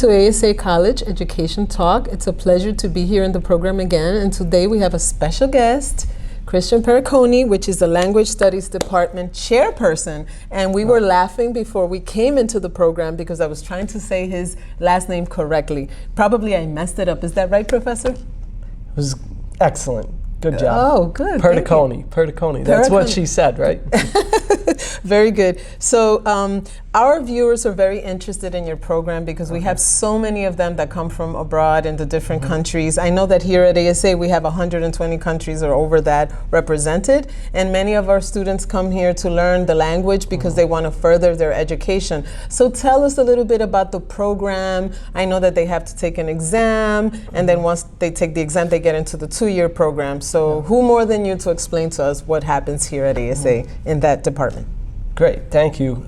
To ASA College Education Talk. It's a pleasure to be here in the program again, and today we have a special guest, Perticone, which is the Language Studies Department Chairperson, and we were laughing before we came into the program because I was trying to say his last name correctly. Probably I messed it up. Is that right, Professor? It was excellent. Good job. Oh, good. Perticone. That's what she said, right? Very good. So our viewers are very interested in your program because we have so many of them that come from abroad into different countries. I know that here at ASA we have 120 countries or over that represented, and many of our students come here to learn the language because they want to further their education. So tell us a little bit about the program. I know that they have to take an exam, and then once they take the exam they get into the 2-year program. So who more than you to explain to us what happens here at ASA in that department? Great, thank you.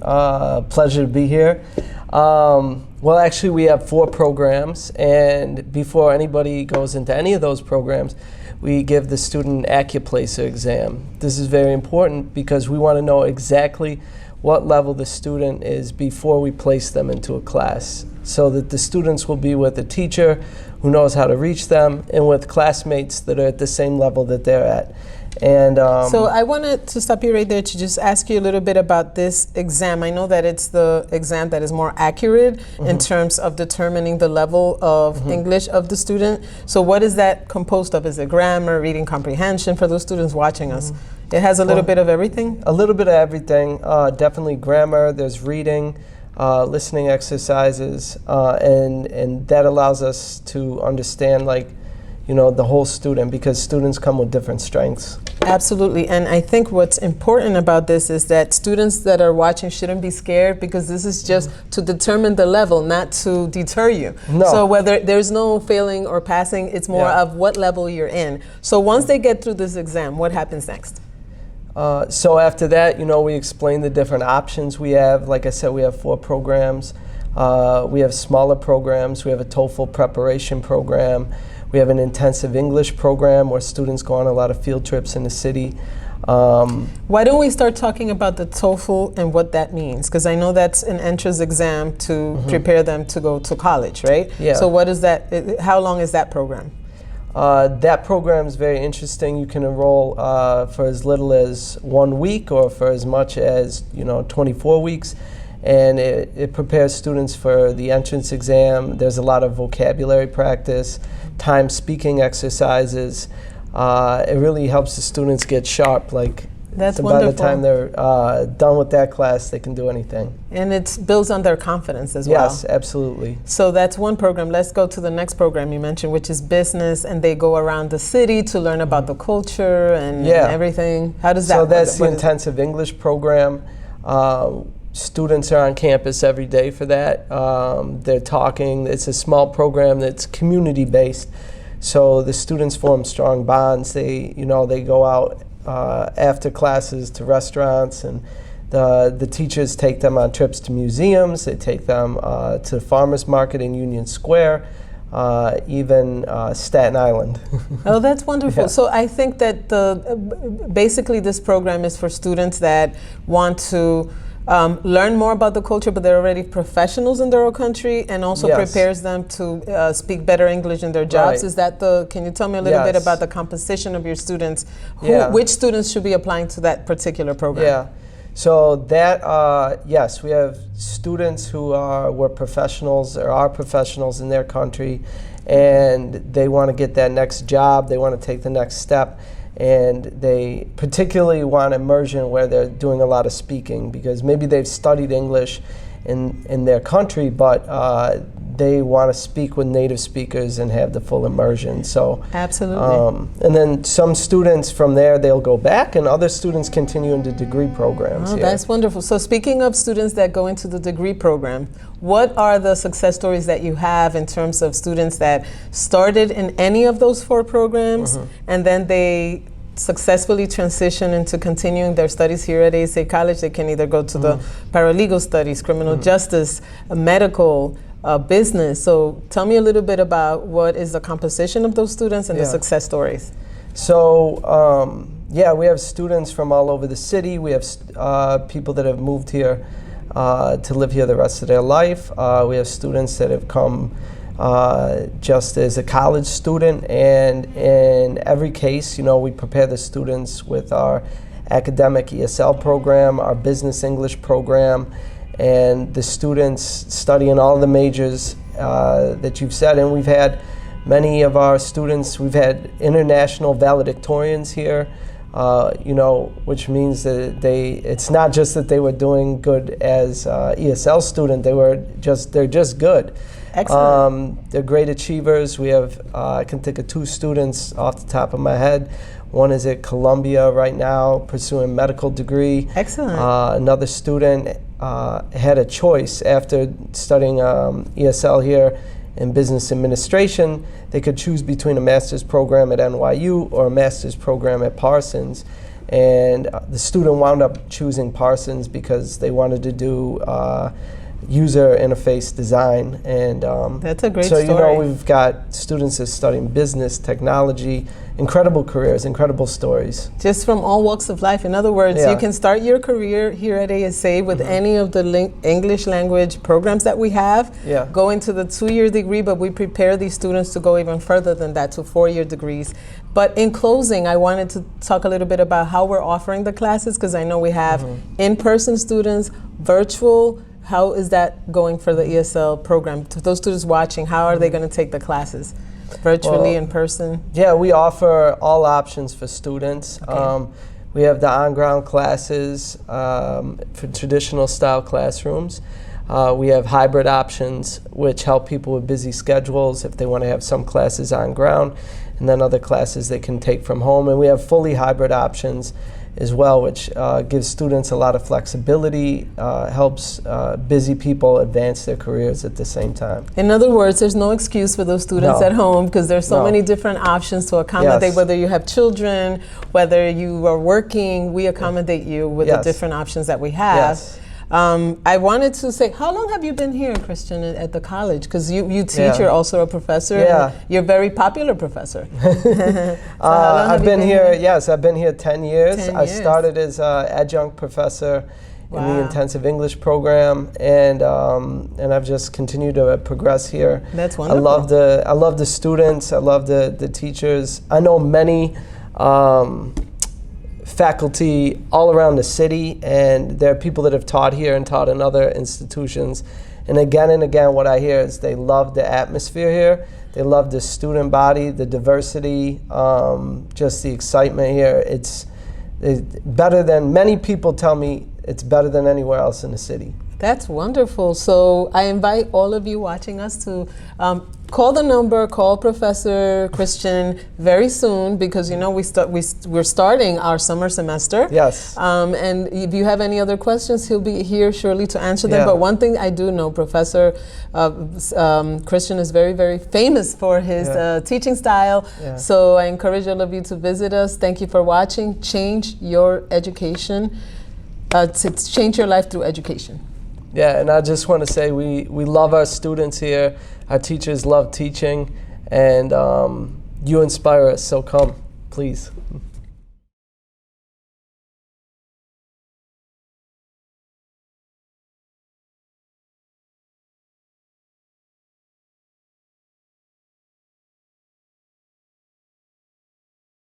Pleasure to be here. Well, actually we have 4 programs, and before anybody goes into any of those programs, we give the student an AccuPlacer exam. This is very important because we want to know exactly what level the student is before we place them into a class, so that the students will be with a teacher who knows how to reach them and with classmates that are at the same level that they're at. And so I wanted to stop you right there to just ask you a little bit about this exam. I know that it's the exam that is more accurate in terms of determining the level of English of the student. So what is that composed of? Is it grammar, reading comprehension for those students watching us? It has a little bit of everything? A little bit of everything. Definitely grammar, there's reading, listening exercises, and that allows us to understand, like, you know, the whole student, because students come with different strengths. Absolutely, and I think what's important about this is that students that are watching shouldn't be scared, because this is just to determine the level, not to deter you. No. So whether there's no failing or passing, it's more of what level you're in. So once they get through this exam, what happens next? So after that, you know, we explain the different options we have. Like I said, we have 4 programs. We have smaller programs. We have a TOEFL preparation program. We have an intensive English program where students go on a lot of field trips in the city. Why don't we start talking about the TOEFL and what that means? Because I know that's an entrance exam to prepare them to go to college, right? Yeah. So what is that? How long is that program? That program is very interesting. You can enroll for as little as 1 week or for as much as 24 weeks. And it prepares students for the entrance exam. There's a lot of vocabulary practice, time speaking exercises. It really helps the students get sharp. Like, that's by wonderful. the time they're done with that class, they can do anything. And it builds on their confidence as well. Yes, absolutely. So that's one program. Let's go to the next program you mentioned, which is business, and they go around the city to learn about the culture and everything. How does that work? So that's the intensive English program. Students are on campus every day for that. They're talking. It's a small program that's community-based, so the students form strong bonds. They go out after classes to restaurants, and the teachers take them on trips to museums. They take them to the farmers market in Union Square, even Staten Island. Oh, that's wonderful. Yeah. So I think that basically this program is for students that want to learn more about the culture, but they're already professionals in their own country, and also prepares them to speak better English in their jobs. Right. Is that can you tell me a little bit about the composition of your students? Which students should be applying to that particular program? Yeah, so that, yes, we have students who were professionals or are professionals in their country, and they want to get that next job, they want to take the next step. And they particularly want immersion where they're doing a lot of speaking, because maybe they've studied English in their country, but they want to speak with native speakers and have the full immersion. So absolutely. And then some students from there, they'll go back, and other students continue into degree programs. Oh, that's wonderful. So speaking of students that go into the degree program, what are the success stories that you have in terms of students that started in any of those 4 programs and then they successfully transition into continuing their studies here at ASA College? They can either go to the paralegal studies, criminal justice, medical, business. So tell me a little bit about what is the composition of those students and the success stories. So yeah, we have students from all over the city. We have people that have moved here to live here the rest of their life. We have students that have come just as a college student, and in every case, we prepare the students with our academic ESL program, our business English program, and the students study in all the majors that you've said. And we've had many of our students, we've had international valedictorians here, which means that it's not just that they were doing good as ESL student, they're just good. Excellent. They're great achievers. We have, I can think of 2 students off the top of my head. One is at Columbia right now, pursuing a medical degree. Excellent. Another student had a choice after studying ESL here in business administration. They could choose between a master's program at NYU or a master's program at Parsons. And the student wound up choosing Parsons because they wanted to do user interface design. And that's a great story. So, we've got students that are studying business, technology, incredible careers, incredible stories. Just from all walks of life. In other words, you can start your career here at ASA with any of the English language programs that we have. Yeah. Go into the 2-year degree, but we prepare these students to go even further than that to 4-year degrees. But in closing, I wanted to talk a little bit about how we're offering the classes, because I know we have in-person students, virtual. How is that going for the ESL program? To those students watching, how are they going to take the classes? Virtually, in person? Yeah, we offer all options for students. Okay. We have the on-ground classes for traditional style classrooms. We have hybrid options, which help people with busy schedules if they want to have some classes on ground and then other classes they can take from home. And we have fully hybrid options as well, which gives students a lot of flexibility, helps busy people advance their careers at the same time. In other words, there's no excuse for those students at home, because there's so many different options to accommodate, whether you have children, whether you are working, we accommodate you with the different options that we have. I wanted to say, how long have you been here, Christian, at the college? Because you teach, you're also a professor, and you're a very popular professor. I've been here, I've been here 10 years. 10 years. I started as an adjunct professor in the intensive English program, and I've just continued to progress here. That's wonderful. I love the students, I love the teachers. I know many faculty all around the city, and there are people that have taught here and taught in other institutions. And again, what I hear is they love the atmosphere here. They love the student body, the diversity, just the excitement here. It's better than, many people tell me it's better than anywhere else in the city. That's wonderful. So I invite all of you watching us to call the number, call Professor Christian very soon, because we're starting our summer semester. Yes. And if you have any other questions, he'll be here surely to answer them. But one thing I do know, Professor Christian is very, very famous for his teaching style. So I encourage all of you to visit us. Thank you for watching. Change your education, to change your life through education. Yeah, and I just want to say we love our students here. Our teachers love teaching, and you inspire us, so come, please.